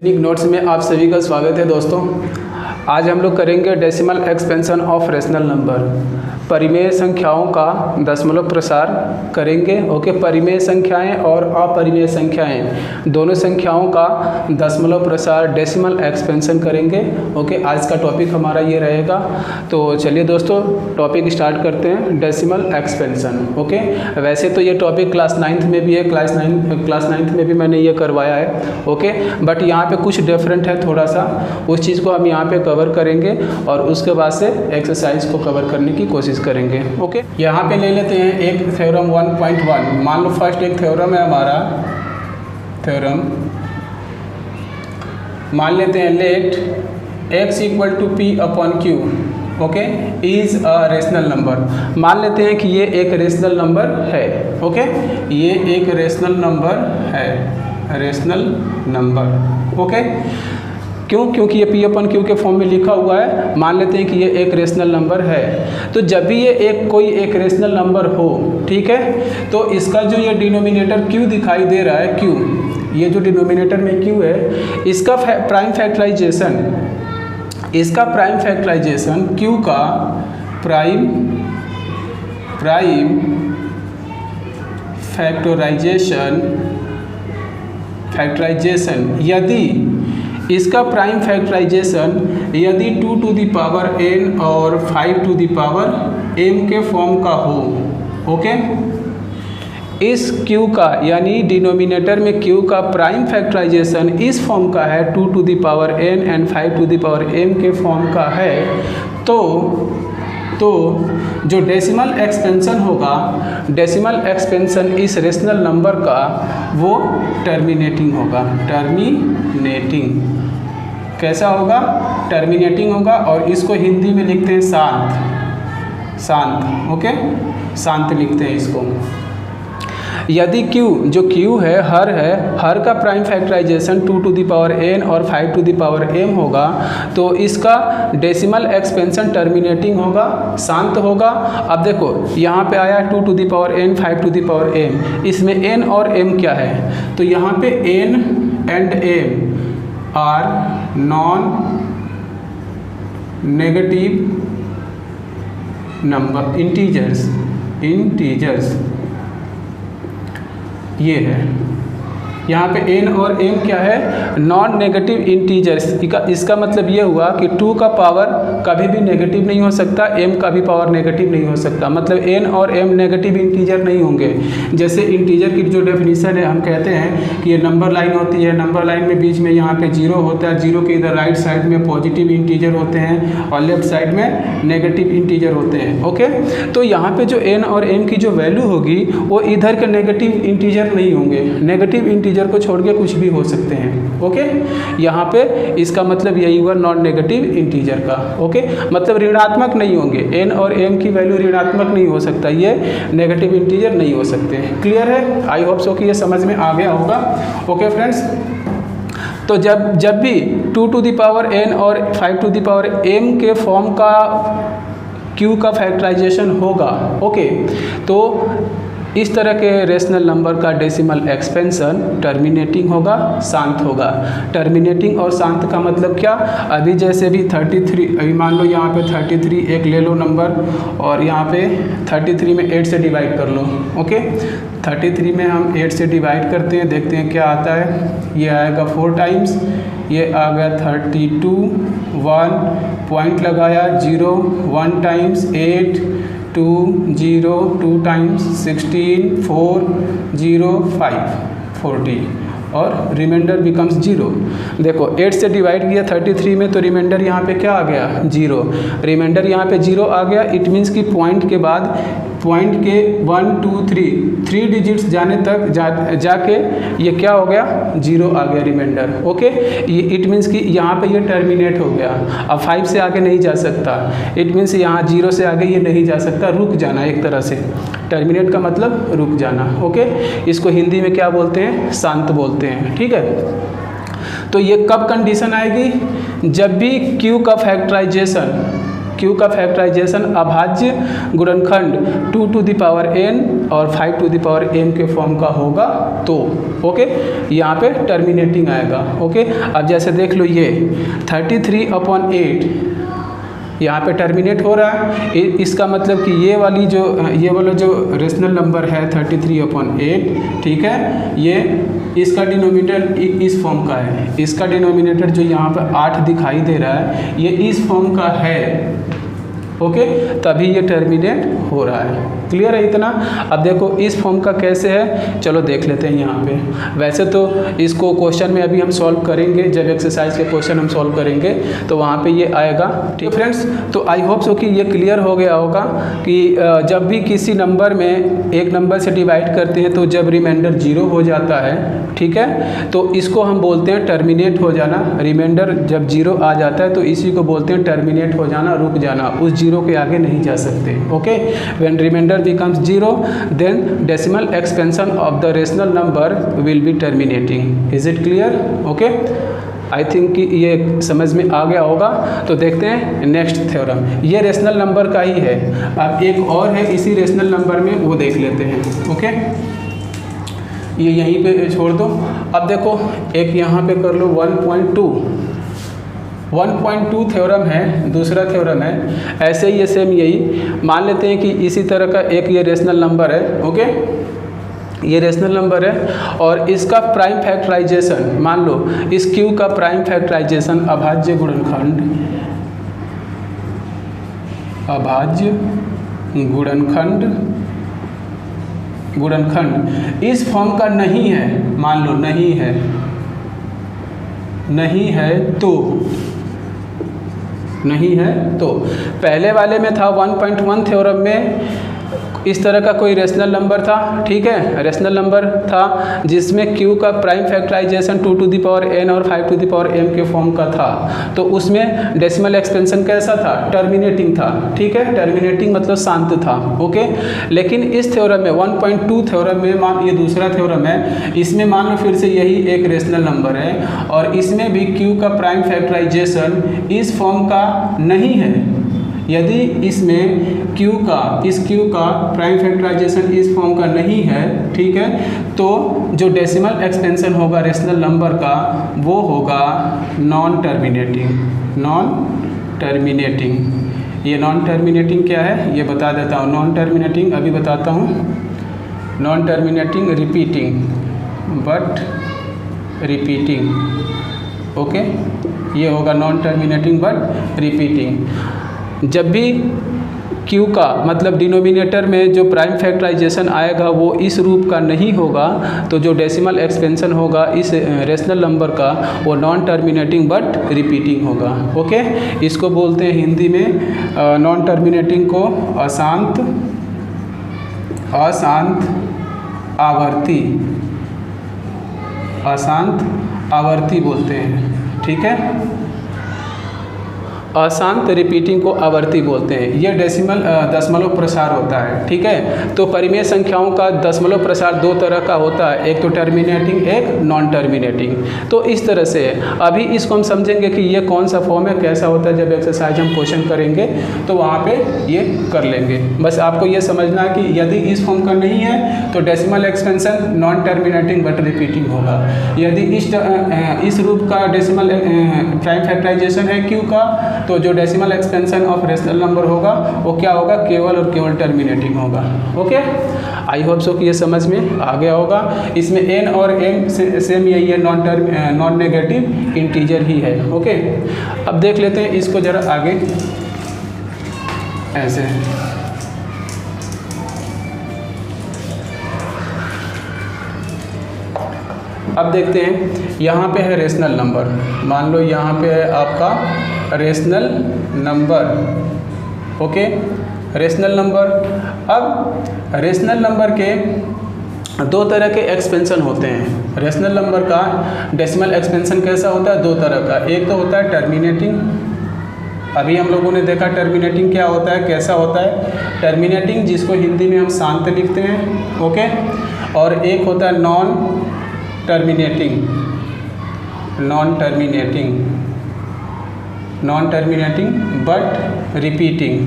Notes में आप सभी का स्वागत है दोस्तों। आज हम लोग करेंगे decimal expansion of rational number. परिमेय संख्याओं का दशमलव प्रसार करेंगे। ओके, परिमेय संख्याएं और अपरिमेय संख्याएं दोनों संख्याओं का दशमलव प्रसार डेसिमल एक्सपेंशन करेंगे। ओके, आज का टॉपिक हमारा ये रहेगा। तो चलिए दोस्तों टॉपिक स्टार्ट करते हैं, डेसिमल एक्सपेंशन। ओके, वैसे तो ये टॉपिक क्लास 9th में भी है, क्लास 9th में भी मैंने ये करवाया है। ओके, बट यहाँ पे कुछ डिफरेंट है थोड़ा सा, उस चीज़ को हम यहाँ पे कवर करेंगे और उसके बाद से एक्सरसाइज को कवर करने की कोशिश करेंगे। ओके, यहाँ पे ले लेते हैं एक थ्योरम 1.1। मान लो फर्स्ट एक थ्योरम है हमारा, थ्योरम मान लेते हैं let x equal to p upon q okay is a rational number. मान लेते हैं कि ये एक रेशनल नंबर है। ओके, ये एक रेशनल नंबर है, रेशनल नंबर। ओके, क्यों? क्योंकि ये p अपन q के फॉर्म में लिखा हुआ है। मान लेते हैं कि ये एक रेशनल नंबर है। तो जब भी ये कोई एक रेशनल नंबर हो, ठीक है, तो इसका जो ये डिनोमिनेटर q दिखाई दे रहा है, q, ये जो डिनोमिनेटर में q है, इसका प्राइम फैक्टराइजेशन q का प्राइम फैक्टराइजेशन यदि इसका प्राइम फैक्टराइजेशन यदि 2 टू द पावर n और 5 टू द पावर m के फॉर्म का हो। ओके, इस q का यानी डिनोमिनेटर में q का प्राइम फैक्टराइजेशन इस फॉर्म का है, 2 to the power n and 5 to the power m के फॉर्म का है, तो जो डेसिमल एक्सपेंशन होगा, डेसिमल एक्सपेंशन इस रेशनल नंबर का वो टर्मिनेटिंग होगा। टर्मिनेटिंग कैसा होगा? टर्मिनेटिंग होगा। और इसको हिंदी में लिखते हैं शांत। ओके, शांत लिखते हैं इसको। यदि q जो q है, हर का prime factorisation 2 to the power n और 5 टू द पावर m होगा, तो इसका डेसिमल एक्सपेंशन टर्मिनेटिंग होगा, शांत होगा। अब देखो यहाँ पे आया 2 to the power n 5 to the power m, इसमें n और m क्या है? तो यहाँ पे n and m are non negative number, integers ये है। यहाँ पे n और m क्या है? Non negative integers. इसका मतलब ये हुआ कि 2 का पावर कभी भी नेगेटिव नहीं हो सकता, m का भी पावर नेगेटिव नहीं हो सकता। मतलब n और m नेगेटिव इंटीजर नहीं होंगे। जैसे इंटीजर की जो डेफिनेशन है, हम कहते हैं कि ये नंबर लाइन होती है, नंबर लाइन में बीच में यहाँ पे 0 होता है, 0 के इधर राइट साइड में पॉजिटिव इंटीजर होते हैं और लेफ्ट साइड में नेगेटिव इंटीजर होते हैं। ओके, तो यहाँ पे जो n और m की जो वैल्यू होगी वो इधर के नेगेटिव इंटीजर नहीं होंगे, नेगेटिव इंटीजर को छोड़ के कुछ भी हो सकते हैं। ओके, यहाँ पे इसका मतलब यही हुआ नॉन नेगेटिव इंटीजर का। ओके, मतलब ऋणात्मक नहीं होंगे, n और m की वैल्यू ऋणात्मक नहीं हो सकता, ये नेगेटिव इंटीजर नहीं हो सकते। क्लियर है? आई होप सो कि ये समझ में आ गया होगा। ओके फ्रेंड्स, तो जब भी 2 टू द पावर n और 5 टू द पावर m के फॉर्म का q का फैक्टराइजेशन होगा, ओके, तो इस तरह के रेशनल नंबर का डेसिमल एक्सपेंशन टर्मिनेटिंग होगा, शांत होगा। टर्मिनेटिंग और शांत का मतलब क्या? अभी जैसे भी 33, अभी मान लो यहाँ पे 33 एक ले लो नंबर, और यहाँ पे 33 में 8 से डिवाइड कर लो। ओके, 33 में हम 8 से डिवाइड करते हैं, देखते हैं क्या आता है। ये आएगा 4 टाइम्स, ये आ गया 32, 1 पॉइंट लगाया 0, 1 टाइम्स 8, 2 0, 2 टाइम्स 16, 4 0 5 40 और रिमाइंडर बिकम्स 0। देखो 8 से डिवाइड किया 33 में, तो रिमाइंडर यहाँ पे क्या आ गया? 0। रिमाइंडर यहाँ पे 0 आ गया। इट मीन्स कि पॉइंट के बाद, पॉइंट के 1 2 3 डिजिट्स जाने तक जाके ये क्या हो गया? 0 आ गया रिमाइंडर। ओके, इट मीन्स कि यहाँ पे ये टर्मिनेट हो गया। अब 5 से आगे नहीं जा सकता, इट मीन्स यहाँ 0 से आगे ये नहीं जा सकता, रुक जाना एक तरह से। टर्मिनेट का मतलब रुक जाना। ओके, इसको हिंदी में क्या बोलते हैं? शांत बोलते हैं। ठीक है, तो ये कब कंडीशन आएगी? जब भी q का फैक्टराइजेशन क्यू का फैक्टराइजेशन अभाज्य गुणनखंड 2 to the power n और 5 to the power m के फॉर्म का होगा तो ओके यहाँ पे टर्मिनेटिंग आएगा। ओके अब जैसे देख लो ये 33/8 यहाँ पे टर्मिनेट हो रहा है। इसका मतलब कि ये वाला जो रेशनल नंबर है 33/8, ठीक है, ये इसका डिनोमिनेटर इस फॉर्म का है। इसका डिनोमिनेटर जो यहाँ पर 8 दिखाई दे रहा है ये इस फॉर्म का है। ओके तभी ये टर्मिनेट हो रहा है। क्लियर है इतना। अब देखो इस फॉर्म का कैसे है, चलो देख लेते हैं यहाँ पे। वैसे तो इसको क्वेश्चन में अभी हम सॉल्व करेंगे, जब एक्सरसाइज के क्वेश्चन हम सॉल्व करेंगे तो वहाँ पे ये आएगा। ठीक फ्रेंड्स, तो आई होप सो कि ये क्लियर हो गया होगा कि जब भी किसी नंबर में एक नंबर से डिवाइड करते हैं तो जब रिमाइंडर 0 हो जाता है, ठीक है, तो इसको हम बोलते हैं टर्मिनेट हो जाना। रिमाइंडर जब 0 आ जाता है तो इसी को बोलते हैं टर्मिनेट हो जाना, रुक जाना, उस 0 के आगे नहीं जा सकते। Okay when reminder becomes 0 then decimal expansion of the rational number will be terminating. Is it clear? Okay, I think कि ये समझ में आ गया होगा। तो देखते हैं नेक्स्ट थ्योरम। ये रेशनल नंबर का ही है। अब एक और है इसी रेशनल नंबर में, वो देख लेते हैं। ओके ये यहीं पे छोड़ दो। अब देखो एक यहाँ पे कर लो 1.2 थ्योरम है, दूसरा थ्योरम है। ऐसे ही ये सेम यही मान लेते हैं कि इसी तरह का एक ये रेशनल नंबर है। ओके ये रेशनल नंबर है और इसका प्राइम फैक्टराइजेशन मान लो, इस क्यू का प्राइम फैक्टराइजेशन अभाज्य गुणनखंड इस फॉर्म का नहीं है, मान लो नहीं है तो पहले वाले में था 1.1 थ्योरम में इस तरह का कोई रेशनल नंबर था। ठीक है, रेशनल नंबर था जिसमें q का prime factorisation 2 to the power n और 5 to the power m के फॉर्म का था। तो उसमें डेसिमल एक्सपेंशन कैसा था, टर्मिनेटिंग था। ठीक है, टर्मिनेटिंग मतलब शांत था। ओके लेकिन इस थ्योरम में 1.2 थ्योरम में ये दूसरा थ्योरम है, इसमें मान लो फिर से यही एक रेशनल नंबर है और इसमें भी q का प्राइम फैक्टराइजेशन इस फॉर्म का नहीं है। यदि इसमें इस q का प्राइम फैक्टराइजेशन इस फॉर्म का नहीं है, ठीक है, तो जो डेसिमल एक्सपेंशन होगा रेशनल नंबर का वो होगा नॉन टर्मिनेटिंग। ये नॉन टर्मिनेटिंग क्या है ये बता देता हूँ। नॉन टर्मिनेटिंग अभी बताता हूँ। Non terminating repeating. ओके ये होगा नॉन टर्मिनेटिंग बट रिपीटिंग। जब भी q का मतलब डिनोमिनेटर में जो प्राइम फैक्टराइजेशन आएगा वो इस रूप का नहीं होगा तो जो डेसिमल एक्सपेंशन होगा इस रेशनल नंबर का वो नॉन टर्मिनेटिंग बट रिपीटिंग होगा। ओके इसको बोलते हैं हिंदी में नॉन टर्मिनेटिंग को अशांत आवर्ती बोलते हैं। ठीक है, अशांत रिपीटिंग को आवर्ती बोलते हैं। ये दशमलव प्रसार होता है। ठीक है, तो परिमेय संख्याओं का दशमलव प्रसार दो तरह का होता है, एक तो टर्मिनेटिंग, एक नॉन टर्मिनेटिंग। तो इस तरह से अभी इसको हम समझेंगे कि ये कौन सा फॉर्म है, कैसा होता है। जब एक्सरसाइज हम क्वेश्चन करेंगे तो वहाँ पे ये कर लेंगे। बस आपको ये समझना है कि यदि इस फॉर्म का नहीं है तो decimal expansion non terminating but repeating होगा। यदि इस रूप का डेसिमल प्राइम फैक्टराइजेशन है क्यू का तो जो decimal expansion of rational number होगा वो क्या होगा, केवल और केवल टर्मिनेटिंग होगा। ओके आई होप सो कि ये समझ में आ गया होगा। इसमें n और m सेम यही है, नॉन नेगेटिव इंटीजर ही है। ओके अब देख लेते हैं इसको जरा आगे ऐसे। अब देखते हैं यहाँ पे है रेशनल नंबर। मान लो यहाँ पे है आपका rational number. Okay rational number. अब रेशनल नंबर के दो तरह के एक्सपेंशन होते हैं। रेशनल नंबर का डेसिमल एक्सपेंशन कैसा होता है, दो तरह का। एक तो होता है टर्मिनेटिंग, अभी हम लोगों ने देखा टर्मिनेटिंग क्या होता है, कैसा होता है। टर्मिनेटिंग जिसको हिंदी में हम शांत लिखते हैं। ओके और एक होता है non terminating. Non terminating but repeating,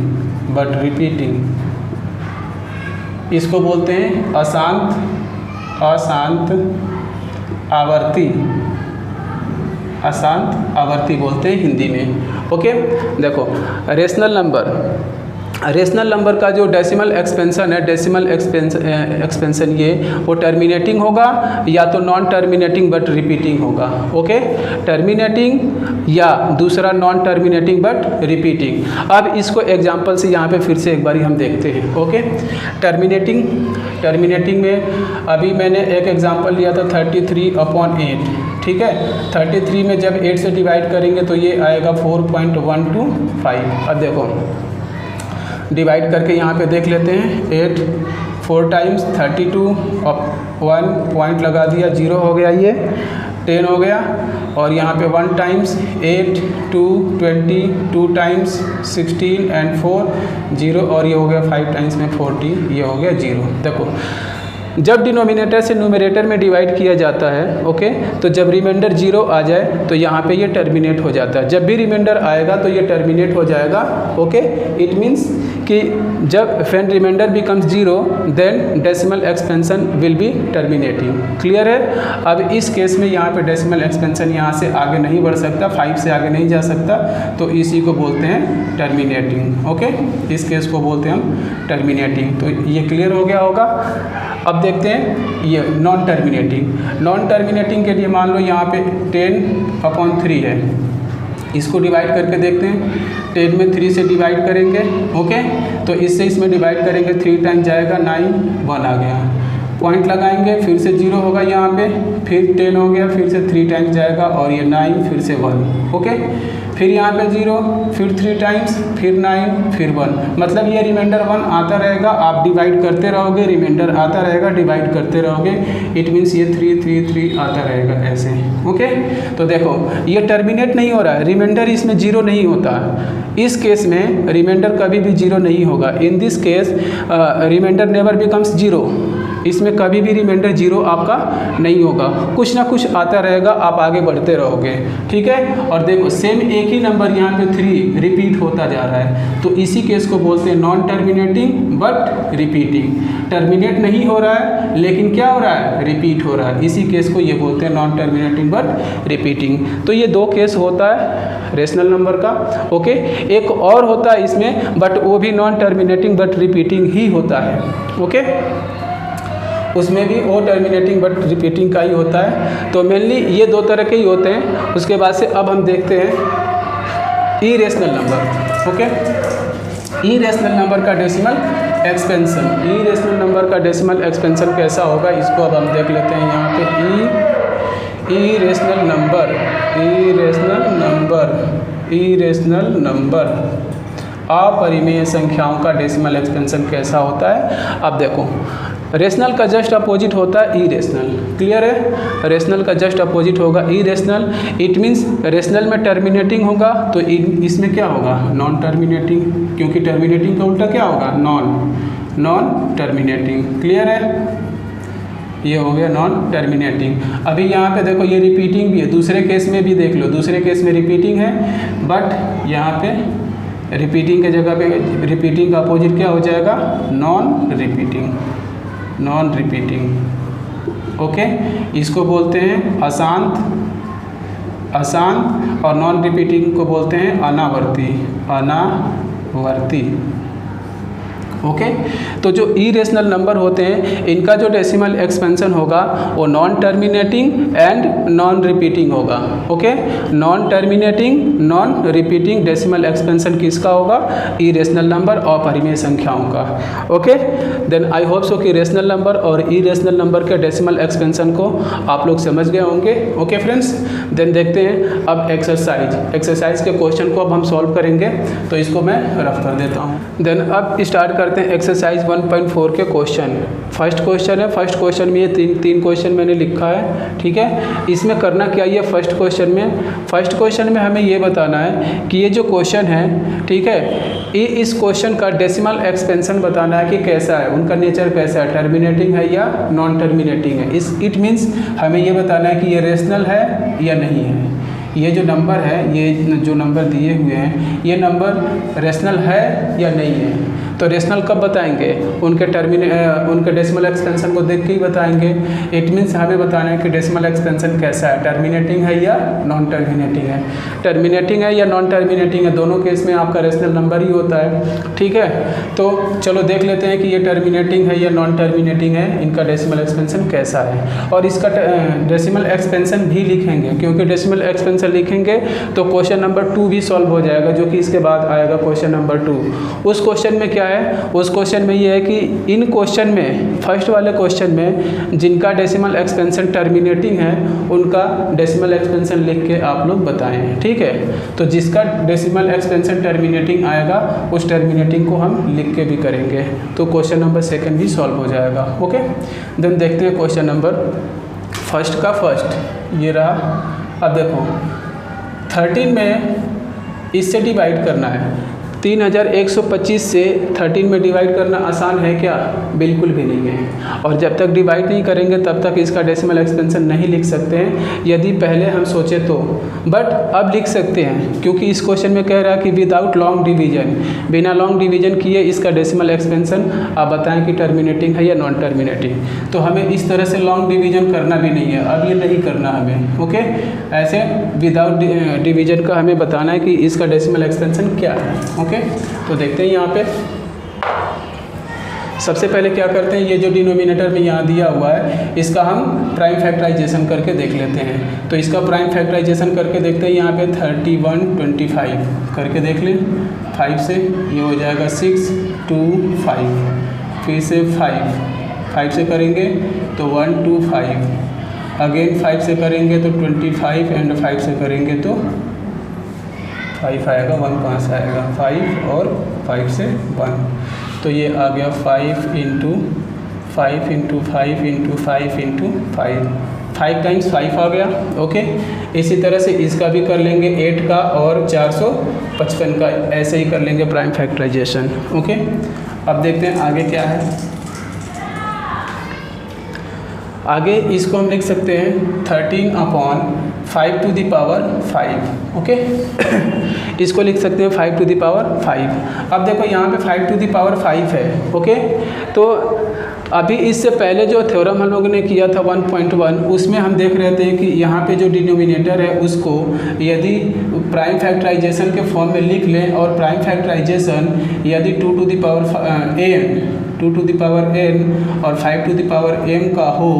इसको बोलते हैं अशांत आवर्ती बोलते हैं हिंदी में। ओके, देखो रेशनल नंबर का जो डेसिमल एक्सपेंशन है, डेसिमल एक्सपेंशन ये वो टर्मिनेटिंग होगा या तो नॉन टर्मिनेटिंग बट रिपीटिंग होगा। ओके, टर्मिनेटिंग या दूसरा नॉन टर्मिनेटिंग बट रिपीटिंग। अब इसको एग्जांपल से यहाँ पे फिर से एक बारी हम देखते हैं। ओके, टर्मिनेटिंग में अभी मैंने एक एग्जांपल लिया था 33/8, ठीक है। 33 में जब 8 से डिवाइड करेंगे तो ये आएगा 4.125। अब देखो डिवाइड करके यहाँ पे देख लेते हैं, 8 4 टाइम्स 32 और 1 पॉइंट लगा दिया, 0 हो गया, ये 10 हो गया। और यहाँ पे 1 टाइम्स 8 2 20, 2 टाइम्स 16 एंड 4 0, और ये हो गया 5 टाइम्स में 40, ये हो गया 0। देखो जब डिनोमिनेटर से न्यूमरेटर में डिवाइड किया जाता है, ओके, तो जब रिमाइंडर 0 आ जाए तो यहाँ पे ये टर्मिनेट हो जाता है। जब भी रिमाइंडर आएगा तो ये टर्मिनेट हो जाएगा। ओके, इट मीन्स कि जब when remainder becomes 0 then decimal expansion will be terminating. Clear है। अब इस केस में यहाँ पे डेसिमल एक्सपेंशन यहाँ से आगे नहीं बढ़ सकता, 5 से आगे नहीं जा सकता, तो इसी को बोलते हैं टर्मिनेटिंग। ओके, इस केस को बोलते हैं हम टर्मिनेटिंग। तो ये क्लियर हो गया होगा। अब देखते हैं ये नॉन टर्मिनेटिंग के लिए मान लो यहाँ पे 10/3 है, इसको डिवाइड करके देखते हैं। 10 में 3 से डिवाइड करेंगे, ओके, तो इससे इसमें डिवाइड करेंगे, 3 टाइम जाएगा 9, 1 आ गया, पॉइंट लगाएंगे, फिर से 0 होगा यहाँ पे, फिर 10 हो गया, फिर से 3 टाइम्स जाएगा और ये 9, फिर से 1। ओके, फिर यहाँ पे 0, फिर 3 टाइम्स, फिर 9, फिर 1, मतलब ये रिमाइंडर 1 आता रहेगा, आप डिवाइड करते रहोगे, रिमाइंडर आता रहेगा, डिवाइड करते रहोगे, इट मीन्स ये 3 3 3 आता रहेगा ऐसे। ओके, तो देखो ये टर्मिनेट नहीं हो रहा है, रिमाइंडर इसमें 0 नहीं होता। इस केस में रिमाइंडर कभी भी 0 नहीं होगा। In this case remainder never becomes 0, इसमें कभी भी रिमाइंडर 0 आपका नहीं होगा, कुछ ना कुछ आता रहेगा, आप आगे बढ़ते रहोगे, ठीक है। और देखो सेम एक ही नंबर यहाँ पे 3 रिपीट होता जा रहा है, तो इसी केस को बोलते हैं non terminating but repeating. Terminate नहीं हो रहा है लेकिन क्या हो रहा है, रिपीट हो रहा है, इसी केस को ये बोलते हैं नॉन टर्मिनेटिंग बट रिपीटिंग। तो ये 2 केस होता है रेशनल नंबर का। ओके, एक और होता है इसमें, बट वो भी नॉन टर्मिनेटिंग बट रिपीटिंग ही होता है। ओके, उसमें भी वो टर्मिनेटिंग बट रिपीटिंग का ही होता है। तो मेनली ये 2 तरह के ही होते हैं। उसके बाद से अब हम देखते हैं irrational number. Okay, irrational number का डेसिमल एक्सपेंशन, इरेशनल नंबर का डेसिमल एक्सपेंशन कैसा होगा, इसको अब हम देख लेते हैं। यहाँ पे इरेशनल नंबर अपरिमेय संख्याओं का डेसिमल एक्सपेंशन कैसा होता है। अब देखो रेशनल का जस्ट अपोजिट होता है इरेशनल। क्लियर है, रेशनल का जस्ट अपोजिट होगा इरेशनल। इट मीन्स रेशनल में टर्मिनेटिंग होगा तो इसमें क्या होगा, नॉन टर्मिनेटिंग, क्योंकि टर्मिनेटिंग का उल्टा क्या होगा, नॉन टर्मिनेटिंग। क्लियर है, ये हो गया नॉन टर्मिनेटिंग। अभी यहाँ पे देखो ये रिपीटिंग भी है, दूसरे केस में भी देख लो, दूसरे केस में रिपीटिंग है, बट यहाँ पे रिपीटिंग के जगह पे रिपीटिंग का अपोजिट क्या हो जाएगा, नॉन रिपीटिंग। ओके, इसको बोलते हैं अशांत और नॉन रिपीटिंग को बोलते हैं अनावर्ती। ओके, तो जो इरेशनल नंबर होते हैं इनका जो डेसिमल एक्सपेंशन होगा वो non terminating and non repeating होगा। Okay, non terminating non repeating decimal expansion किसका होगा, इरेशनल नंबर अपरिमेय संख्याओं का। Okay, then I hope so कि रेशनल नंबर और इरेशनल नंबर के डेसिमल एक्सपेंशन को आप लोग समझ गए होंगे। ओके फ्रेंड्स, देन देखते हैं अब एक्सरसाइज के क्वेश्चन को अब हम सॉल्व करेंगे, तो इसको मैं रफ कर देता हूँ। देन अब स्टार्ट करते हैं एक्सरसाइज 1.4 के क्वेश्चन। फर्स्ट क्वेश्चन है, फर्स्ट क्वेश्चन में ये तीन क्वेश्चन मैंने लिखा है, ठीक है। इसमें करना क्या है, फर्स्ट क्वेश्चन में हमें ये बताना है कि ये जो क्वेश्चन है, ठीक है, ये इस क्वेश्चन का डेसिमल एक्सपेंशन बताना है कि कैसा है, उनका नेचर कैसा है, टर्मिनेटिंग है या नॉन टर्मिनेटिंग है। इट मीन्स हमें ये बताना है कि ये रेशनल है या नहीं है, ये जो नंबर है, ये जो नंबर दिए हुए हैं, ये नंबर रेशनल है या नहीं है। तो रेशनल कब बताएंगे, उनके डेसिमल एक्सपेंशन को देख के ही बताएंगे। इट मीन्स हमें बताना है कि डेसिमल एक्सपेंशन कैसा है, टर्मिनेटिंग है या नॉन टर्मिनेटिंग है। टर्मिनेटिंग है या नॉन टर्मिनेटिंग है, दोनों केस में आपका रेशनल नंबर ही होता है। ठीक है, तो चलो देख लेते हैं कि ये टर्मिनेटिंग है या नॉन टर्मिनेटिंग है, इनका डेसिमल एक्सपेंशन कैसा है। और इसका डेसिमल एक्सपेंशन भी लिखेंगे, क्योंकि डेसिमल एक्सपेंशन लिखेंगे तो क्वेश्चन नंबर 2 भी सॉल्व हो जाएगा, जो कि इसके बाद आएगा क्वेश्चन नंबर 2। उस क्वेश्चन में क्या है, उस क्वेश्चन में ये है कि इन क्वेश्चन में, फर्स्ट वाले क्वेश्चन में जिनका डेसिमल एक्सपेंशन टर्मिनेटिंग है उनका डेसिमल एक्सपेंशन लिख के आप लोग बताएं। ठीक है, तो जिसका डेसिमल एक्सपेंशन टर्मिनेटिंग आएगा उस टर्मिनेटिंग को हम लिख के भी करेंगे, तो क्वेश्चन नंबर 2 भी सॉल्व हो जाएगा। ओके, देन देखते हैं क्वेश्चन नंबर फर्स्ट का फर्स्ट, ये रहा। अब देखो 13 में इससे डिवाइड करना है, 3125 से 13 में डिवाइड करना आसान है क्या? बिल्कुल भी नहीं है। और जब तक डिवाइड नहीं करेंगे तब तक इसका डेसिमल एक्सपेंशन नहीं लिख सकते हैं, यदि पहले हम सोचे तो। बट अब लिख सकते हैं, क्योंकि इस क्वेश्चन में कह रहा है कि विदाउट लॉन्ग डिवीजन, बिना लॉन्ग डिवीजन किए इसका डेसिमल एक्सपेंशन आप बताएं कि टर्मिनेटिंग है या नॉन टर्मिनेटिंग। तो हमें इस तरह से लॉन्ग डिवीजन करना भी नहीं है, अब ये नहीं करना हमें। ओके, ऐसे विदाउट डिवीजन का हमें बताना है कि इसका डेसिमल एक्सपेंशन क्या है। ओके, तो देखते हैं यहाँ पे सबसे पहले क्या करते हैं, ये जो डिनोमिनेटर में यहाँ दिया हुआ है इसका हम प्राइम फैक्टराइजेशन करके देख लेते हैं। तो इसका प्राइम फैक्टराइजेशन करके देखते हैं, यहाँ पे 3125 करके देख लें। 5 से ये हो जाएगा 6 2 5, फिर से 5 से करेंगे तो 1 2 5, अगेन 5 से करेंगे तो 25 एंड 5 से करेंगे तो 5 आएगा, 1 कहाँ से आएगा, 5 और 5 से 1, तो ये आ गया 5 into 5 into 5 into 5 into 5, 5 times 5 आ गया। ओके, इसी तरह से इसका भी कर लेंगे 8 का और 455 का, ऐसे ही कर लेंगे प्राइम फैक्टराइजेशन। ओके, अब देखते हैं आगे क्या है। आगे इसको हम लिख सकते हैं 13/5 टू द पावर 5। ओके, इसको लिख सकते हैं 5 टू द पावर 5। अब देखो यहाँ पे 5 टू द पावर 5 है। ओके, तो अभी इससे पहले जो थ्योरम हम लोगों ने किया था 1.1, उसमें हम देख रहे थे कि यहाँ पे जो डिनोमिनेटर है उसको यदि प्राइम फैक्टराइजेशन के फॉर्म में लिख लें, और प्राइम फैक्टराइजेशन यदि 2 टू द पावर n और 5 टू द पावर m का हो,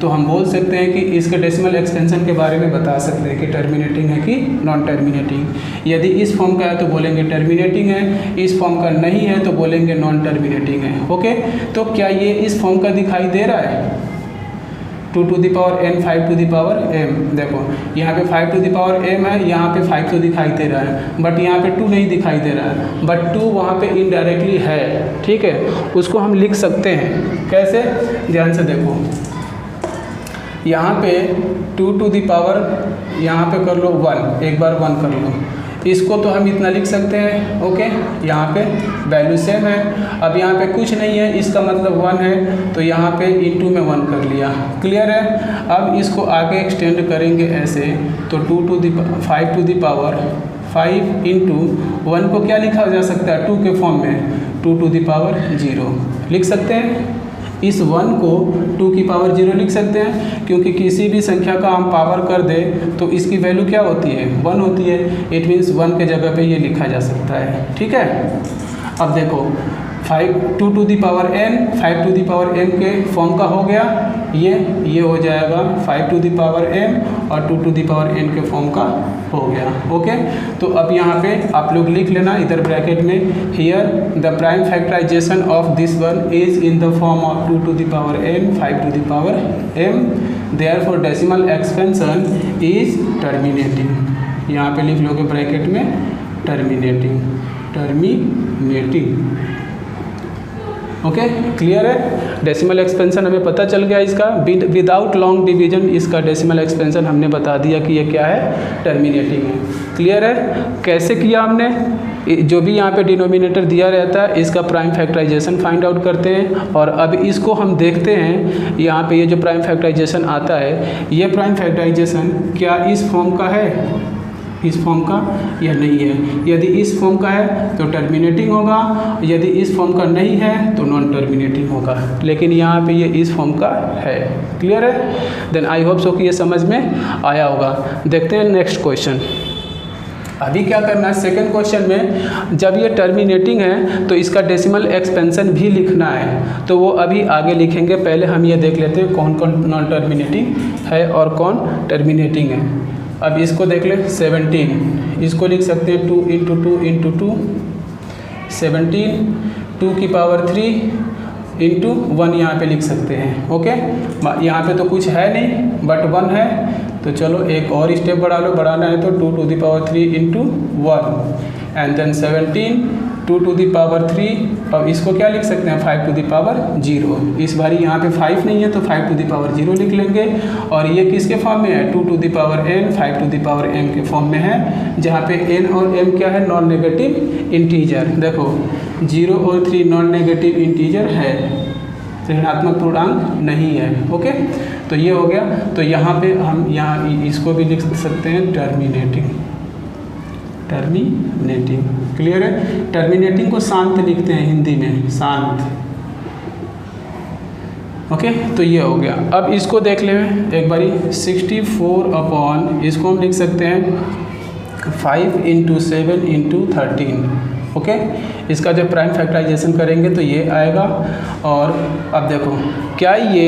तो हम बोल सकते हैं कि इसके डेसिमल एक्सपेंशन के बारे में बता सकते हैं कि टर्मिनेटिंग है कि नॉन टर्मिनेटिंग। यदि इस फॉर्म का है तो बोलेंगे टर्मिनेटिंग है, इस फॉर्म का नहीं है तो बोलेंगे नॉन टर्मिनेटिंग है। ओके, तो क्या ये इस फॉर्म का दिखाई दे रहा है? 2 to the power n 5 to the power m, देखो यहाँ पे 5 टू द पावर m है, यहाँ पे 5 तो दिखाई दे रहा है, बट यहाँ पे 2 नहीं दिखाई दे रहा है, बट 2 वहाँ पे इनडायरेक्टली है। ठीक है, उसको हम लिख सकते हैं कैसे, ध्यान से देखो। यहाँ पे 2 टू द पावर, यहाँ पे कर लो 1, एक बार 1 कर लो, इसको तो हम इतना लिख सकते हैं। ओके, यहाँ पे वैल्यू सेम है, अब यहाँ पे कुछ नहीं है, इसका मतलब 1 है, तो यहाँ पे इंटू में 1 कर लिया। क्लियर है? अब इसको आगे एक्सटेंड करेंगे ऐसे, तो 5 टू द पावर 5 इंटू 1 को क्या लिखा जा सकता है 2 के फॉर्म में, 2 टू द पावर 0 लिख सकते हैं। इस 1 को 2 की पावर 0 लिख सकते हैं, क्योंकि किसी भी संख्या का हम पावर कर दें तो इसकी वैल्यू क्या होती है, 1 होती है। इट मीन्स 1 के जगह पे ये लिखा जा सकता है। ठीक है, अब देखो 2 to the power n 5 to the power m के फॉर्म का हो गया, ये हो जाएगा 5 टू द पावर m और 2 टू द पावर n के फॉर्म का हो गया। ओके, तो अब यहाँ पे आप लोग लिख लेना इधर ब्रैकेट में, here the prime factorisation of this one is in the form of 2 to the power n 5 to the power m, therefore decimal expansion is terminating. यहाँ पे लिख लोगे ब्रैकेट में टर्मिनेटिंग। ओके, क्लियर है? डेसिमल एक्सपेंशन हमें पता चल गया इसका, विदाउट लॉन्ग डिवीजन इसका डेसिमल एक्सपेंशन हमने बता दिया कि ये क्या है, टर्मिनेटिंग है। क्लियर है? कैसे किया हमने, जो भी यहाँ पे डिनोमिनेटर दिया रहता है इसका प्राइम फैक्टराइजेशन फाइंड आउट करते हैं, और अब इसको हम देखते हैं यहाँ पे ये जो प्राइम फैक्टराइजेशन आता है, ये प्राइम फैक्टराइजेशन क्या इस फॉर्म का है, इस फॉर्म का या नहीं है। यदि इस फॉर्म का है तो टर्मिनेटिंग होगा, यदि इस फॉर्म का नहीं है तो नॉन टर्मिनेटिंग होगा, लेकिन यहाँ पे ये इस फॉर्म का है। क्लियर है? देन आई होप सो कि ये समझ में आया होगा। देखते हैं नेक्स्ट क्वेश्चन। अभी क्या करना है, सेकंड क्वेश्चन में जब ये टर्मिनेटिंग है तो इसका डेसिमल एक्सपेंशन भी लिखना है, तो वो अभी आगे लिखेंगे। पहले हम ये देख लेते हैं कौन कौन नॉन टर्मिनेटिंग है और कौन टर्मिनेटिंग है। अब इसको देख ले, 17 इसको लिख सकते हैं 2 × 2 × 2 17, 2 की पावर 3 × 1 यहाँ पे लिख सकते हैं। ओके, यहाँ पे तो कुछ है नहीं बट 1 है, तो चलो एक और स्टेप बढ़ा लो। बढ़ाना है तो 2 to the power 3 × 1 and then 17 2 to the power 3। अब इसको क्या लिख सकते हैं, 5 to the power 0। इस बारी यहाँ पे 5 नहीं है तो 5 to the power 0 लिख लेंगे। और ये किसके फॉर्म में है, 2 to the power n 5 to the power m के फॉर्म में है, जहाँ पे n और m क्या है, नॉन नेगेटिव इंटीजर। देखो 0 और 3 नॉन नेगेटिव इंटीजर है, ऋणात्मक पूर्णांक नहीं है। ओके, तो ये हो गया। तो यहाँ पे हम यहाँ इसको भी लिख सकते हैं टर्मिनेटिंग। क्लियर है? टर्मिनेटिंग को शांत लिखते हैं हिंदी में, शांत। ओके, तो ये हो गया। अब इसको देख ले एक बारी, 64 अपॉन, इसको हम लिख सकते हैं 5 × 7 × 13। ओके, इसका जब प्राइम फैक्टराइजेशन करेंगे तो ये आएगा। और अब देखो क्या ये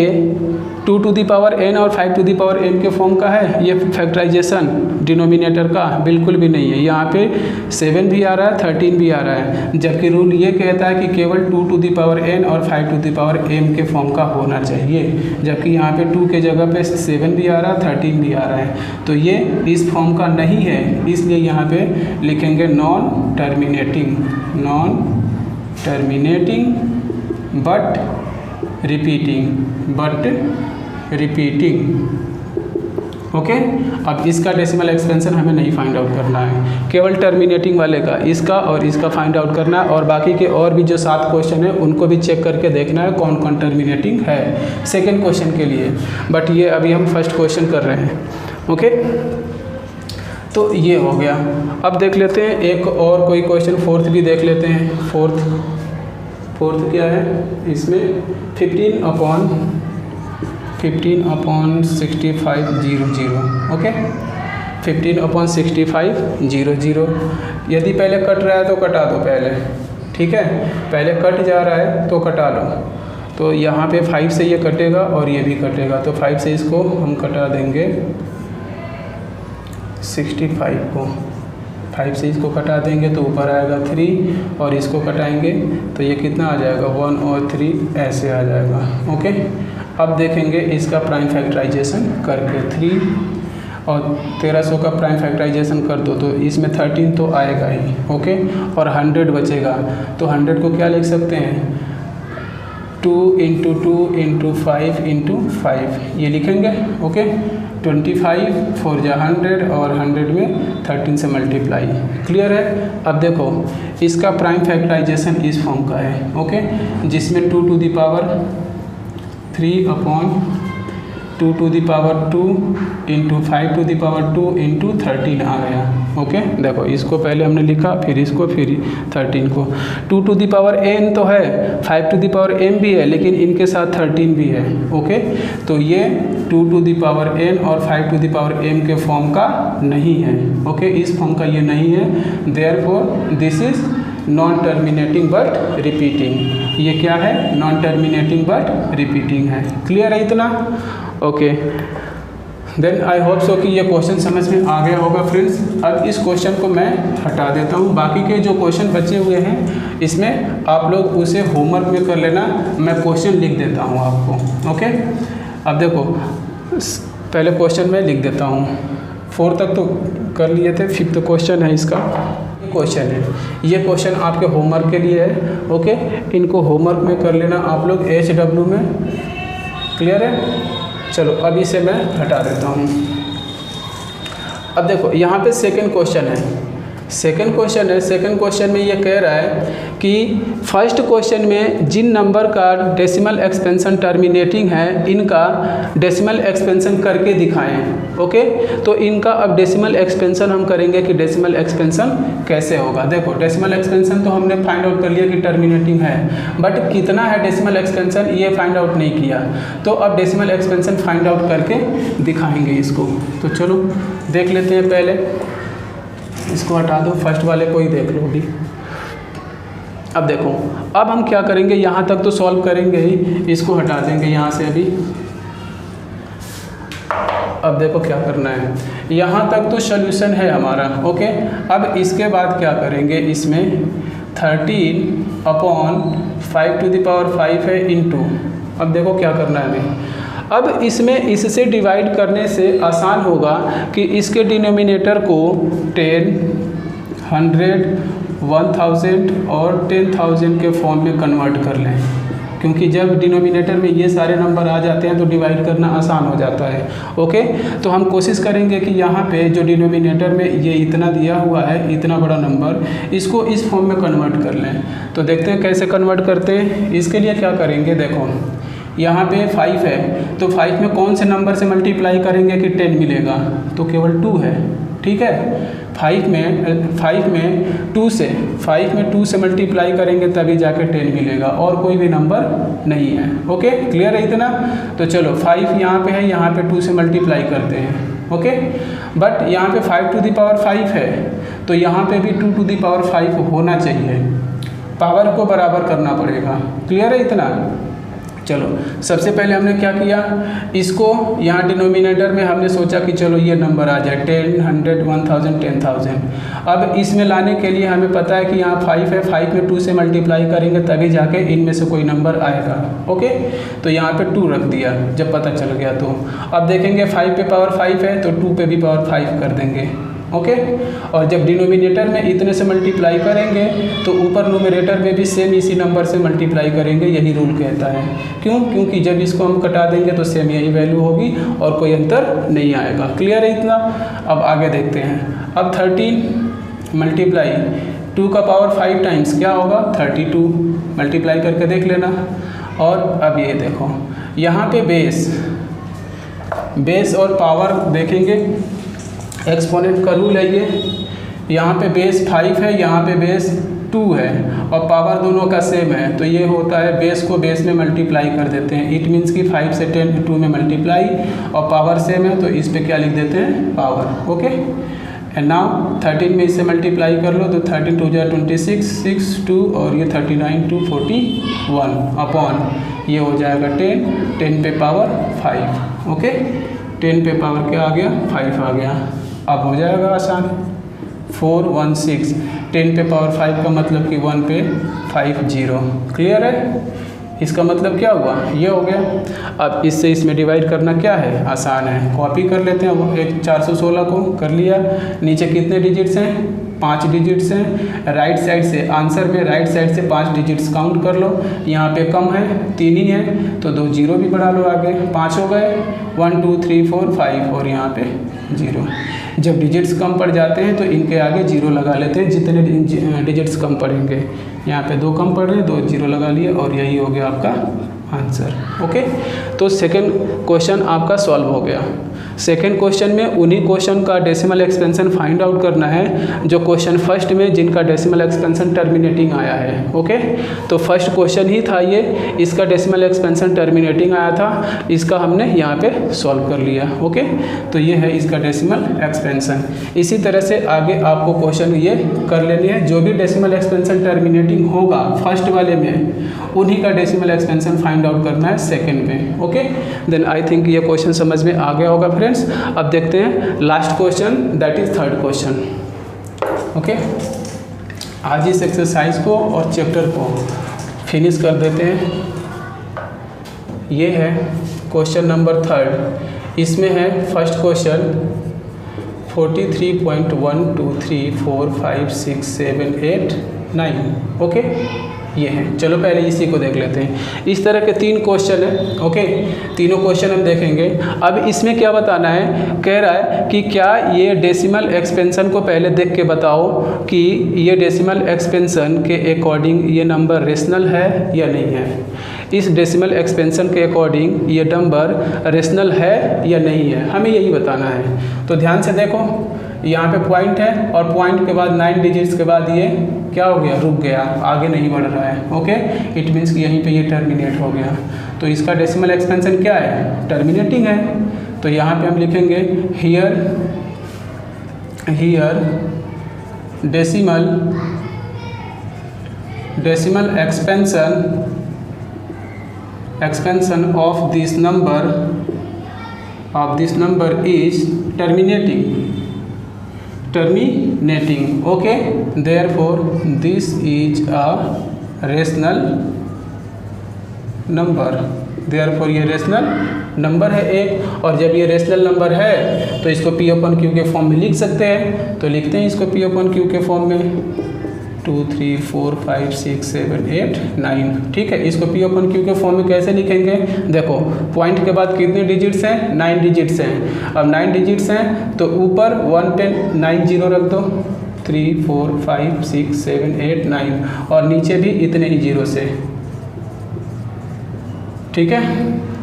2 to the power n और 5 to the power m के फॉर्म का है ये फैक्टराइजेशन डिनोमिनेटर का? बिल्कुल भी नहीं है। यहाँ पे 7 भी आ रहा है, 13 भी आ रहा है, जबकि रूल ये कहता है कि केवल 2 to the power n और 5 to the power m के फॉर्म का होना चाहिए, जबकि यहाँ पे 2 के जगह पे 7 भी आ रहा है, 13 भी आ रहा है, तो ये इस फॉर्म का नहीं है। इसलिए यहाँ पे लिखेंगे non terminating but repeating. Okay, अब इसका डेसिमल एक्सपेंशन हमें नहीं फाइंड आउट करना है, केवल टर्मिनेटिंग वाले का, इसका और इसका फाइंड आउट करना है। और बाकी के और भी जो 7 क्वेश्चन है उनको भी चेक करके देखना है कौन कौन टर्मिनेटिंग है सेकेंड क्वेश्चन के लिए। बट ये अभी हम फर्स्ट क्वेश्चन कर रहे हैं। ओके, तो ये हो गया। अब देख लेते हैं एक और कोई क्वेश्चन, फोर्थ भी देख लेते हैं। फोर्थ क्या है इसमें, 15 अपॉन 65 00। Okay, 15 upon 65 00। यदि पहले कट रहा है तो कटा दो पहले, ठीक है, पहले कट जा रहा है तो कटा लो। तो यहाँ पे 5 से ये कटेगा और ये भी कटेगा, तो 5 से इसको हम कटा देंगे 65 को, 5 से इसको कटा देंगे तो ऊपर आएगा 3 और इसको कटाएंगे तो ये कितना आ जाएगा, 1 और 3 ऐसे आ जाएगा। ओके, अब देखेंगे इसका प्राइम फैक्टराइजेशन करके 3 और 1300 का प्राइम फैक्टराइजेशन कर दो तो इसमें 13 तो आएगा ही। ओके, और 100 बचेगा, तो 100 को क्या लिख सकते हैं, 2 × 2 × 5 × 5 ये लिखेंगे। ओके, 25 4 जा 100 और 100 में 13 से मल्टीप्लाई। क्लियर है? अब देखो इसका प्राइम फैक्टराइजेशन इस फॉर्म का है। ओके, जिसमें 2 to the power 3 upon 2 to the power 2 × 5 to the power 2 × 13 आ गया। ओके, देखो इसको पहले हमने लिखा, फिर इसको, फिर 13 को। 2 to the power n तो है, 5 to the power m भी है, लेकिन इनके साथ 13 भी है। ओके, तो ये 2 to the power n और 5 to the power m के फॉर्म का नहीं है। ओके, इस फॉर्म का ये नहीं है, therefore this is non terminating but repeating. ये क्या है, नॉन टर्मिनेटिंग बट रिपीटिंग है। क्लियर है इतना? Okay, then I hope so कि ये क्वेश्चन समझ में आ गया होगा फ्रेंड्स। अब इस क्वेश्चन को मैं हटा देता हूँ, बाकी के जो क्वेश्चन बचे हुए हैं इसमें आप लोग उसे होमवर्क में कर लेना, मैं क्वेश्चन लिख देता हूँ आपको। ओके, अब देखो पहले क्वेश्चन में लिख देता हूँ, 4 तक तो कर लिए थे, 5th क्वेश्चन है इसका। क्वेश्चन है, ये क्वेश्चन आपके होमवर्क के लिए है। ओके, इनको होमवर्क में कर लेना आप लोग HW में। क्लियर है? चलो अब इसे मैं हटा देता हूँ। अब देखो यहाँ पे सेकंड क्वेश्चन है, सेकंड क्वेश्चन है। सेकंड क्वेश्चन में ये कह रहा है कि फर्स्ट क्वेश्चन में जिन नंबर का डेसिमल एक्सपेंशन टर्मिनेटिंग है इनका डेसिमल एक्सपेंशन करके दिखाएं। ओके, तो इनका अब डेसिमल एक्सपेंशन हम करेंगे कि डेसिमल एक्सपेंशन कैसे होगा। देखो डेसिमल एक्सपेंशन तो हमने फाइंड आउट कर लिया कि टर्मिनेटिंग है, बट कितना है डेसिमल एक्सपेंशन ये फाइंड आउट नहीं किया। तो अब डेसिमल एक्सपेंशन फाइंड आउट करके दिखाएंगे इसको। तो चलो देख लेते हैं। पहले इसको हटा दो, फर्स्ट वाले को ही देख लो अभी। अब देखो, अब हम क्या करेंगे, यहाँ तक तो सॉल्व करेंगे ही, इसको हटा देंगे यहाँ से अभी। अब देखो क्या करना है, यहाँ तक तो सोल्यूशन है हमारा। ओके, अब इसके बाद क्या करेंगे, इसमें 13/5 है इंटू। अब देखो क्या करना है हमें। अब इसमें इससे डिवाइड करने से आसान होगा कि इसके डिनोमिनेटर को 10, 100, 1000 और 10,000 के फॉर्म में कन्वर्ट कर लें, क्योंकि जब डिनोमिनेटर में ये सारे नंबर आ जाते हैं तो डिवाइड करना आसान हो जाता है। ओके, तो हम कोशिश करेंगे कि यहाँ पे जो डिनोमिनेटर में ये इतना दिया हुआ है, इतना बड़ा नंबर, इसको इस फॉर्म में कन्वर्ट कर लें। तो देखते हैं कैसे कन्वर्ट करते हैं। इसके लिए क्या करेंगे, देखो यहाँ पे 5 है, तो 5 में कौन से नंबर से मल्टीप्लाई करेंगे कि 10 मिलेगा, तो केवल 2 है। ठीक है, 5 में 2 से मल्टीप्लाई करेंगे तभी जाके 10 मिलेगा, और कोई भी नंबर नहीं है। ओके, क्लियर है इतना। तो चलो 5 यहाँ पे है, यहाँ पे 2 से मल्टीप्लाई करते हैं। ओके, बट यहाँ पे 5 है, तो यहाँ पे भी 2 होना चाहिए, पावर को बराबर करना पड़ेगा। क्लियर है इतना। चलो सबसे पहले हमने क्या किया, इसको यहाँ डिनोमिनेटर में हमने सोचा कि चलो ये नंबर आ जाए 10, 100, 1000, 10,000। अब इसमें लाने के लिए हमें पता है कि यहाँ 5 है, 5 में 2 से मल्टीप्लाई करेंगे तभी जाके इनमें से कोई नंबर आएगा। ओके, तो यहाँ पे 2 रख दिया जब पता चल गया। तो अब देखेंगे 5 पे पावर 5 है तो 2 पे भी पावर 5 कर देंगे। ओके, और जब डिनोमिनेटर में इतने से मल्टीप्लाई करेंगे तो ऊपर न्यूमरेटर में भी सेम इसी नंबर से मल्टीप्लाई करेंगे, यही रूल कहता है। क्यों? क्योंकि जब इसको हम कटा देंगे तो सेम यही वैल्यू होगी और कोई अंतर नहीं आएगा। क्लियर है इतना। अब आगे देखते हैं। अब 13 मल्टीप्लाई 2 का पावर 5 टाइम्स क्या होगा, 32। मल्टीप्लाई करके देख लेना। और अब ये देखो यहाँ पे बेस और पावर देखेंगे, एक्सपोनेंट का रूल है ये। यहाँ पे बेस 5 है, यहाँ पे बेस 2 है, और पावर दोनों का सेम है, तो ये होता है बेस को बेस में मल्टीप्लाई कर देते हैं। इट मीन्स कि 5 से 10 2 में मल्टीप्लाई, और पावर सेम है तो इस पे क्या लिख देते हैं, पावर। ओके, एंड नाउ 13 में इसे मल्टीप्लाई कर लो तो 13 2 26, 6 2 और ये 39 2 41 अपॉन ये हो जाएगा 10 पे पावर 5। ओके, 10 पे पावर क्या आ गया, 5 आ गया। अब हो जाएगा आसान, 416। 10 पे पावर 5 का मतलब कि 1 पे 50। क्लियर है। इसका मतलब क्या हुआ, ये हो गया। अब इससे इसमें डिवाइड करना क्या है, आसान है। कॉपी कर लेते हैं, एक 416 को कर लिया। नीचे कितने डिजिट्स हैं, 5 डिजिट्स हैं। राइट साइड से आंसर में राइट साइड से 5 डिजिट्स काउंट कर लो। यहाँ पे कम है, 3 ही है तो 2 जीरो भी बढ़ा लो आगे, 5 हो गए। 1 2 3 4 5 और यहाँ पे 0। जब डिजिट्स कम पड़ जाते हैं तो इनके आगे 0 लगा लेते हैं, जितने डिजिट्स कम पड़ेंगे। यहाँ पे 2 कम पड़ रहे हैं, 2 0 लगा लिए और यही हो गया आपका आंसर। ओके, तो सेकंड क्वेश्चन आपका सॉल्व हो गया। सेकंड क्वेश्चन में उन्हीं क्वेश्चन का डेसिमल एक्सपेंशन फाइंड आउट करना है जो क्वेश्चन फर्स्ट में जिनका डेसिमल एक्सपेंशन टर्मिनेटिंग आया है। ओके, तो फर्स्ट क्वेश्चन ही था ये, इसका डेसिमल एक्सपेंशन टर्मिनेटिंग आया था, इसका हमने यहाँ पे सॉल्व कर लिया। ओके, तो ये है इसका डेसिमल एक्सपेंशन। इसी तरह से आगे आपको क्वेश्चन ये कर लेने हैं, जो भी डेसिमल एक्सपेंशन टर्मिनेटिंग होगा फर्स्ट वाले में उन्हीं का डेसिमल एक्सपेंशन फाइंड आउट करना है सेकेंड में। ओके, देन आई थिंक ये क्वेश्चन समझ में आ गया होगा फ्रेंड्स। अब देखते हैं last question, that is third question. Okay, आज इस एक्सरसाइज को और चैप्टर को फिनिश कर देते हैं। ये है क्वेश्चन नंबर 3। इसमें है फर्स्ट क्वेश्चन 43.1 2 3 4 5 6 7 8 9। ओके, ये हैं। चलो पहले इसी को देख लेते हैं। इस तरह के 3 क्वेश्चन हैं, ओके, तीनों क्वेश्चन हम देखेंगे। अब इसमें क्या बताना है, कह रहा है कि क्या ये डेसिमल एक्सपेंशन को पहले देख के बताओ कि ये डेसिमल एक्सपेंशन के अकॉर्डिंग ये नंबर रेशनल है या नहीं है। इस डेसिमल एक्सपेंशन के अकॉर्डिंग ये नंबर रेशनल है या नहीं है, हमें यही बताना है। तो ध्यान से देखो, यहाँ पे पॉइंट है और पॉइंट के बाद 9 डिजिट्स के बाद ये क्या हो गया, रुक गया, आगे नहीं बढ़ रहा है, ओके। इट मीन्स कि यहीं पे ये टर्मिनेट हो गया। तो इसका डेसिमल एक्सपेंशन क्या है, टर्मिनेटिंग है। तो यहाँ पे हम लिखेंगे here decimal expansion of this number is terminating, okay. Therefore this is a rational number, therefore ये रेशनल नंबर है एक। और जब ये रेशनल नंबर है तो इसको P अपन Q के फॉर्म में लिख सकते हैं। तो लिखते हैं इसको P अपन Q के फॉर्म में 2 3 4 5 6 7 8 9, ठीक है। इसको P अपन Q के फॉर्म में कैसे लिखेंगे, देखो पॉइंट के बाद कितने डिजिट्स हैं, 9 डिजिट्स हैं। अब 9 डिजिट्स हैं तो ऊपर 1 पे 9 जीरो रख दो, 3 4 5 6 7 8 9, और नीचे भी इतने ही जीरो से, ठीक है,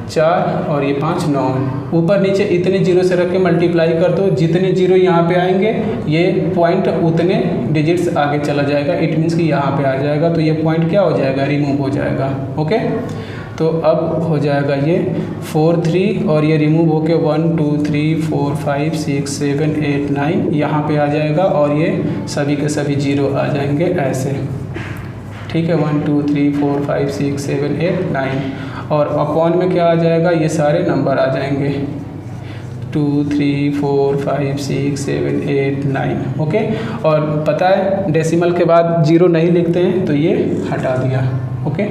4 और ये 5 9, ऊपर नीचे इतने जीरो से रख के मल्टीप्लाई कर दो। जितने जीरो यहाँ पे आएंगे ये पॉइंट उतने डिजिट्स आगे चला जाएगा। इट मीन्स कि यहाँ पे आ जाएगा तो ये पॉइंट क्या हो जाएगा, रिमूव हो जाएगा, ओके। तो अब हो जाएगा ये 4 3 और ये रिमूव होके 1 2 3 4 5 6 7 8 9 यहाँ पे आ जाएगा, और ये सभी के सभी जीरो आ जाएंगे ऐसे, ठीक है। 1 2 3 4 5 6 7 8 9, और अपॉन में क्या आ जाएगा, ये सारे नंबर आ जाएंगे 2 3 4 5 6 7 8 9, ओके। और पता है डेसिमल के बाद जीरो नहीं लिखते हैं तो ये हटा दिया, ओके।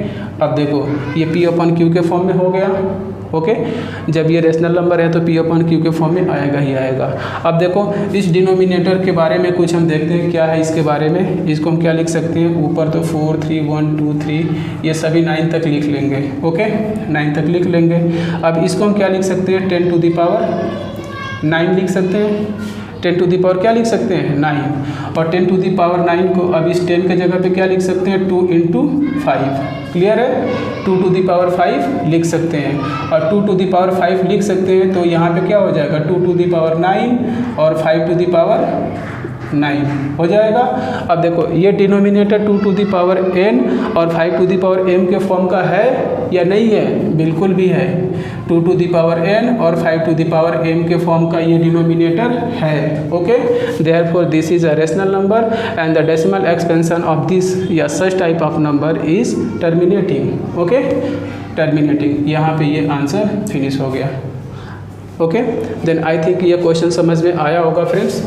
अब देखो ये P अपन Q के फॉर्म में हो गया, ओके। जब ये रेशनल नंबर है तो P अपन Q के फॉर्म में आएगा ही आएगा। अब देखो इस डिनोमिनेटर के बारे में कुछ हम देखते हैं क्या है इसके बारे में। इसको हम क्या लिख सकते हैं, ऊपर तो 4 3 1 2 3 ये सभी 9 तक लिख लेंगे, ओके, 9 तक लिख लेंगे। अब इसको हम क्या लिख सकते हैं, 10 टू द पावर 9 लिख सकते हैं। 10 टू दी पावर क्या लिख सकते हैं, 9, और 10 टू दी पावर 9 को अब इस 10 के जगह पे क्या लिख सकते हैं, 2 × 5, क्लियर है। 2 टू दी पावर 5 लिख सकते हैं, और 2 टू दी पावर 5 लिख सकते हैं तो यहाँ पे क्या हो जाएगा, 2 टू दी पावर 9 और 5 टू दी पावर 9 हो जाएगा। अब देखो ये denominator 2 to the power n और 5 टू दी पावर m के फॉर्म का है या नहीं है, बिल्कुल भी है। 2 टू दी पावर n और 5 टू दी पावर m के फॉर्म का ये डिनोमिनेटर है, okay. Therefore this is a rational number and the decimal expansion of this या such type of number is terminating, okay, terminating. यहाँ पे ये answer finish हो गया, ओके। देन आई थिंक ये क्वेश्चन समझ में आया होगा फ्रेंड्स,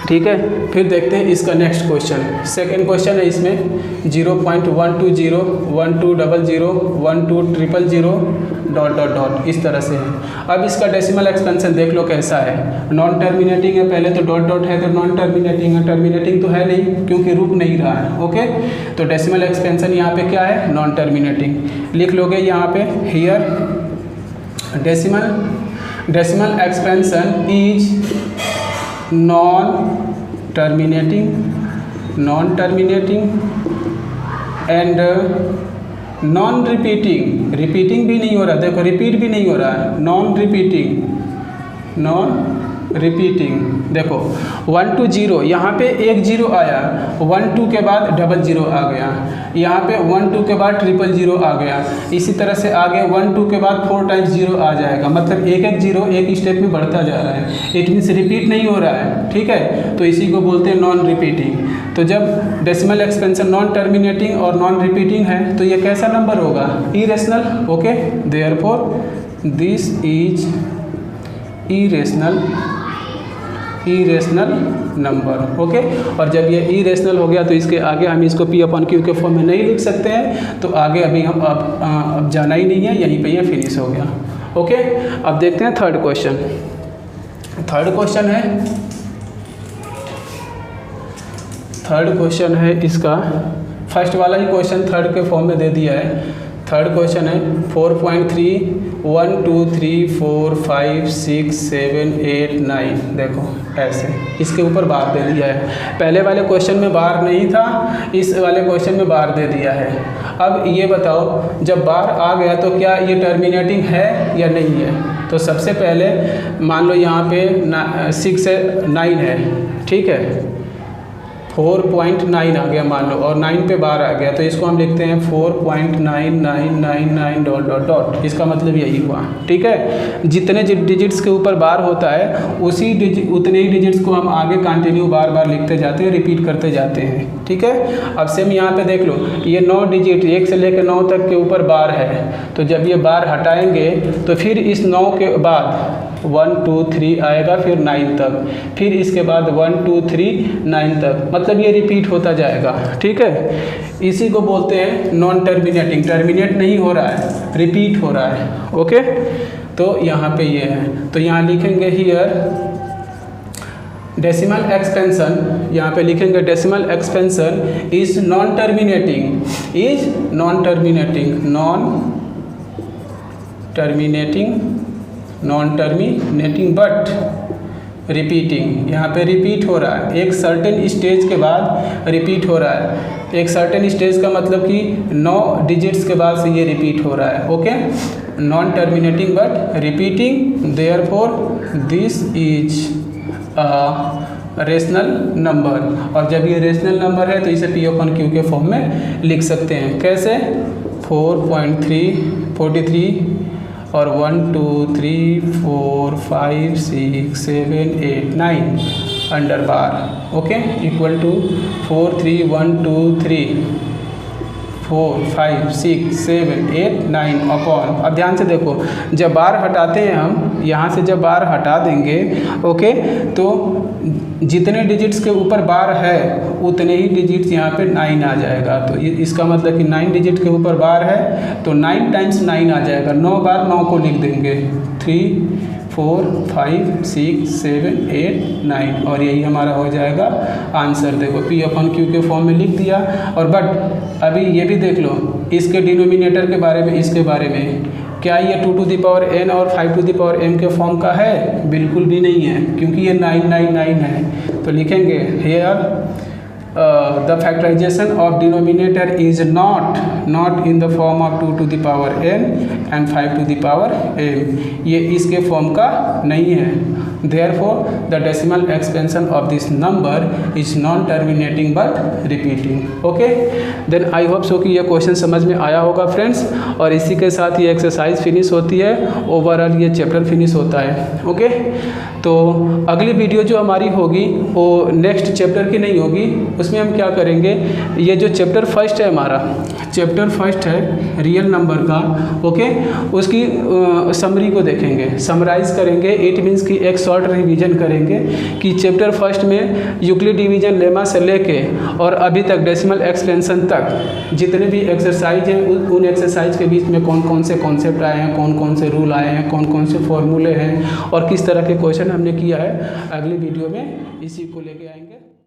ठीक है। फिर देखते हैं इसका नेक्स्ट क्वेश्चन। सेकेंड क्वेश्चन है इसमें 0.120 1200 1200 इस तरह से है। अब इसका डेसिमल एक्सपेंशन देख लो कैसा है। नॉन टर्मिनेटिंग है, पहले तो डॉट डॉट है तो नॉन टर्मिनेटिंग है, टर्मिनेटिंग तो है नहीं क्योंकि रुक नहीं रहा है, ओके। तो डेसिमल एक्सपेंशन यहाँ पे क्या है, नॉन टर्मिनेटिंग लिख लोगे यहाँ पे। Here decimal expansion is non terminating and non repeating, repeating भी नहीं हो रहा, देखो रिपीट भी नहीं हो रहा है, नॉन रिपीटिंग। देखो 1 to 0 यहाँ पे एक जीरो आया, 1 2 के बाद 00 आ गया, यहाँ पे 1 2 के बाद 000 आ गया, इसी तरह से आगे 1 2 के बाद 4 टाइम्स 0 आ जाएगा। मतलब एक एक जीरो एक स्टेप में बढ़ता जा रहा है, इट मीन्स रिपीट नहीं हो रहा है, ठीक है। तो इसी को बोलते हैं नॉन रिपीटिंग। तो जब डेसिमल एक्सपेंशन नॉन टर्मिनेटिंग और नॉन रिपीटिंग है तो ये कैसा नंबर होगा, irrational, okay. Therefore this is irrational number, okay. और जब ये इरेशनल हो गया तो इसके आगे हम इसको P अपन Q के फॉर्म में नहीं लिख सकते हैं, तो आगे अभी हम अब जाना ही नहीं है, यहीं पे ये फिनिश हो गया, ओके। अब देखते हैं थर्ड क्वेश्चन। थर्ड क्वेश्चन है इसका फर्स्ट वाला ही क्वेश्चन थर्ड के फॉर्म में दे दिया है। थर्ड क्वेश्चन है 4.3 1 2 3 4 5 6 7 8 9। देखो ऐसे इसके ऊपर बार दे दिया है। पहले वाले क्वेश्चन में बार नहीं था, इस वाले क्वेश्चन में बार दे दिया है। अब ये बताओ जब बार आ गया तो क्या ये टर्मिनेटिंग है या नहीं है। तो सबसे पहले मान लो यहाँ पे 6 से 9 है, ठीक है, 4.9 आ गया मान लो, और 9 पे बार आ गया, तो इसको हम लिखते हैं 4.9999 डॉट डॉट डॉट। इसका मतलब यही हुआ, ठीक है। जितने डिजिट्स के ऊपर बार होता है उतने ही डिजिट्स को हम आगे कंटिन्यू बार बार लिखते जाते हैं, रिपीट करते जाते हैं, ठीक है। अब सेम यहाँ पे देख लो, ये 9 डिजिट 1 से लेकर 9 तक के ऊपर बार है, तो जब ये बार हटाएंगे तो फिर इस 9 के बाद 1 2 3 आएगा, फिर 9 तक, फिर इसके बाद 1 2 3 9 तक, मतलब ये रिपीट होता जाएगा, ठीक है। इसी को बोलते हैं नॉन टर्मिनेटिंग। टर्मिनेट नहीं हो रहा है, रिपीट हो रहा है, ओके। तो यहाँ पे ये है, तो यहाँ लिखेंगे हियर डेसिमल एक्सपेंशन, यहाँ पे लिखेंगे decimal expansion is non terminating, is non terminating, non terminating but repeating. यहाँ पे रिपीट हो रहा है, एक सर्टेन स्टेज के बाद रिपीट हो रहा है। एक सर्टेन स्टेज का मतलब कि 9 डिजिट्स के बाद से ये रिपीट हो रहा है, okay. Non terminating but repeating, therefore this is rational number. और जब ये रेशनल नंबर है तो इसे P/Q के फॉर्म में लिख सकते हैं। कैसे? 4.343 और 1 2 3 4 5 6 7 8 9 under bar, okay, equal to 4 3 1 2 3 4 5 6 7 8 9 upon. अब ध्यान से देखो, जब बार हटाते हैं हम यहाँ से, जब बार हटा देंगे, ओके, तो जितने डिजिट्स के ऊपर बार है उतने ही डिजिट्स यहाँ पे 9 आ जाएगा। तो इसका मतलब कि 9 डिजिट के ऊपर बार है तो 9 टाइम्स 9 आ जाएगा। 9 बार 9 को लिख देंगे, 3 4 5 6 7 8 9, और यही हमारा हो जाएगा आंसर। देखो P/Q के फॉर्म में लिख दिया। और बट अभी ये भी देख लो इसके डिनोमिनेटर के बारे में, इसके बारे में, क्या ये 2 to the power n और 5 to the power m के फॉर्म का है? बिल्कुल भी नहीं है, क्योंकि ये 999 है। तो लिखेंगे here the factorisation of denominator is not in the form of 2 to the power n and 5 to the power m। ये इसके फॉर्म का नहीं है। Therefore, the decimal expansion of this number is non-terminating but repeating. Okay? Then I hope so कि ये question समझ में आया होगा फ्रेंड्स। और इसी के साथ ये एक्सरसाइज फिनिश होती है, ओवरऑल ये चैप्टर फिनिश होता है, ओके। तो अगली वीडियो जो हमारी होगी वो नेक्स्ट चैप्टर की नहीं होगी, उसमें हम क्या करेंगे, ये जो चैप्टर फर्स्ट है हमारा, चैप्टर फर्स्ट है रियल नंबर का, ओके, उसकी समरी को देखेंगे, समराइज करेंगे। इट मीन्स कि एक शॉर्ट रिवीजन करेंगे कि चैप्टर फर्स्ट में यूक्लिड डिवीजन लेमा से लेके और अभी तक डेसिमल एक्सपेंशन तक जितने भी एक्सरसाइज हैं उन एक्सरसाइज के बीच में कौन कौन से कॉन्सेप्ट आए हैं, कौन कौन से रूल आए हैं, कौन कौन से फॉर्मूले हैं और किस तरह के क्वेश्चन हमने किया है। अगली वीडियो में इसी को लेके आएंगे।